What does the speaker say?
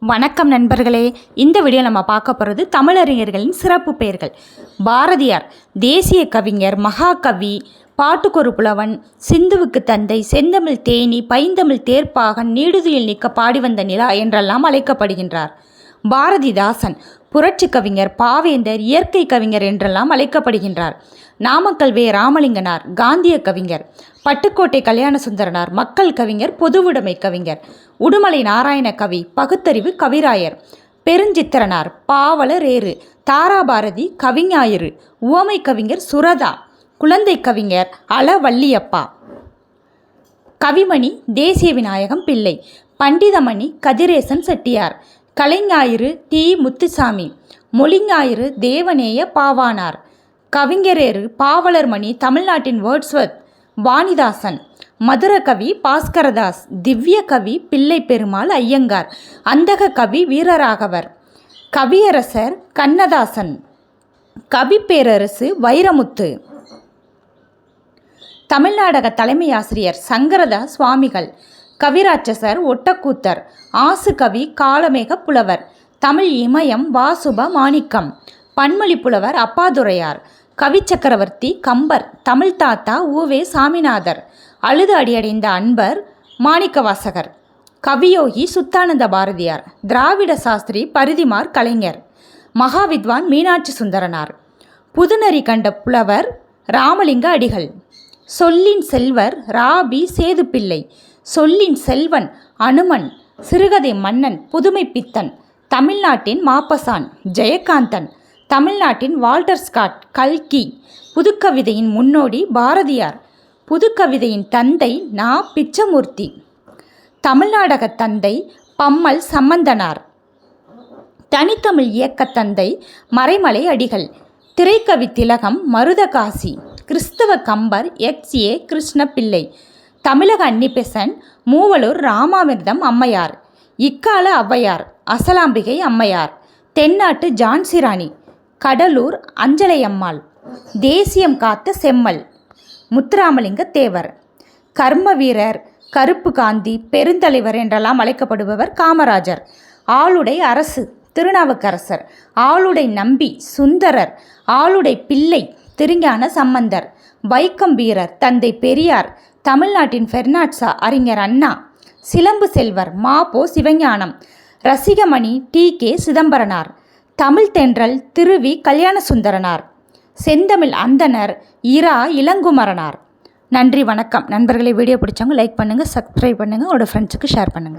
வணக்கம் நண்பர்களே. இந்த வீடியோ நம்ம பார்க்க போகிறது தமிழறிஞர்களின் சிறப்பு பெயர்கள். பாரதியார் தேசிய கவிஞர், மகாகவி, பாட்டுக்கொரு புலவன், சிந்துவுக்கு தந்தை, செந்தமிழ் தேனி, பைந்தமிழ் தேர்ப்பாகன், நீடுதுயில் நிற்க பாடி வந்த நிலா என்றெல்லாம் அழைக்கப்படுகின்றார். பாரதிதாசன் புரட்சி கவிஞர், பாவேந்தர், இயற்கை கவிஞர் என்றெல்லாம் அழைக்கப்படுகின்றார். நாமக்கல் வே. ராமலிங்கனார் காந்திய கவிஞர், பட்டுக்கோட்டை கல்யாண சுந்தரனார் மக்கள் கவிஞர், பொதுவுடைமை கவிஞர், உடுமலை நாராயண கவி, பகுத்தறிவு கவிராயர், பெருஞ்சித்திரனார், பாவலரேறு, தாராபாரதி, கவிஞாயிறு, உவமை கவிஞர் சுரதா, குழந்தை கவிஞர் அளவல்லியப்பா, கவிமணி தேசிய விநாயகம் பிள்ளை, பண்டிதமணி கதிரேசன் செட்டியார், கலைஞாயிறு டி. முத்துசாமி, மொழிஞாயிறு தேவநேய பாவானார், கவிஞரேறு பாவலர்மணி தமிழ்நாட்டின் வேர்ட்ஸ்வர்த் வாணிதாசன், மதுரகவி பாஸ்கரதாஸ், திவ்ய கவி பிள்ளை பெருமாள் ஐயங்கார், அந்தக கவி வீரராகவர், கவியரசர் கண்ணதாசன், கவிப்பேரரசு வைரமுத்து, தமிழ்நாடக தலைமை ஆசிரியர் சங்கரதாஸ் சுவாமிகள், கவிராட்சசர் ஒட்டக்கூத்தர், ஆசு கவி காலமேக புலவர், தமிழ் இமயம் வாசுப மாணிக்கம், பன்மொழி புலவர் அப்பாதுரையார், கவி சக்கரவர்த்தி கம்பர், தமிழ் தாத்தா உவே சாமிநாதர், அழுது அடியடைந்த அன்பர் மாணிக்கவாசகர், கவியோகி சுத்தானந்த பாரதியார், திராவிட சாஸ்திரி பரிதிமார் கலைஞர், மகாவித்வான் மீனாட்சி சுந்தரனார், புதுநெறி கண்ட புலவர் ராமலிங்க அடிகள், சொல்லின் செல்வர் ராபி சேதுப்பிள்ளை, சொல்லின் செல்வன் அனுமன், சிறுகதை மன்னன் புதுமை பித்தன், தமிழ்நாட்டின் மாப்பசான் ஜெயகாந்தன், தமிழ்நாட்டின் வால்டர் ஸ்காட் கல்கி, புதுக்கவிதையின் முன்னோடி பாரதியார், புதுக்கவிதையின் தந்தை நா. பிச்சமூர்த்தி, தமிழ்நாடக தந்தை பம்மல் சம்பந்தனார், தனித்தமிழ் இயக்க தந்தை மறைமலை அடிகள், திரைக்கவி திலகம் மருதகாசி, கிறிஸ்தவ கம்பர் எக்ஸ்.ஏ. கிருஷ்ணபிள்ளை, தமிழக அன்னிபெசன்ட் மூவலூர் ராமாமிர்தம் அம்மையார், இக்கால ஔவையார் அசலாம்பிகை அம்மையார், தென்னாட்டு ஜான்சிராணி, கடலூர் அஞ்சலையம்மாள், தேசியம் காத்த செம்மல் முத்துராமலிங்க தேவர், கர்ம வீரர் கருப்பு காந்தி, பெருந்தலைவர் என்றெல்லாம் அழைக்கப்படுபவர் காமராஜர், ஆளுடை அரசு திருநாவுக்கரசர், ஆளுடை நம்பி சுந்தரர், ஆளுடை பிள்ளை திருஞான சம்பந்தர், வைக்கம் வீரர் தந்தை பெரியார், தமிழ்நாட்டின் பெர்னாட்சா அறிஞர் அண்ணா, சிலம்பு செல்வர் மா.பொ. சிவஞானம், ரசிகமணி டி.கே. சிதம்பரனார், தமிழ் தென்றல் திருவி. கல்யாண சுந்தரனார், செந்தமிழ் அந்தனர் இரா. இளங்குமரனார். நன்றி, வணக்கம் நண்பர்களை. வீடியோ பிடிச்சவங்க லைக் பண்ணுங்கள், சப்ஸ்கிரைப் பண்ணுங்கள், உங்களோட ஃப்ரெண்ட்ஸுக்கு ஷேர் பண்ணுங்கள்.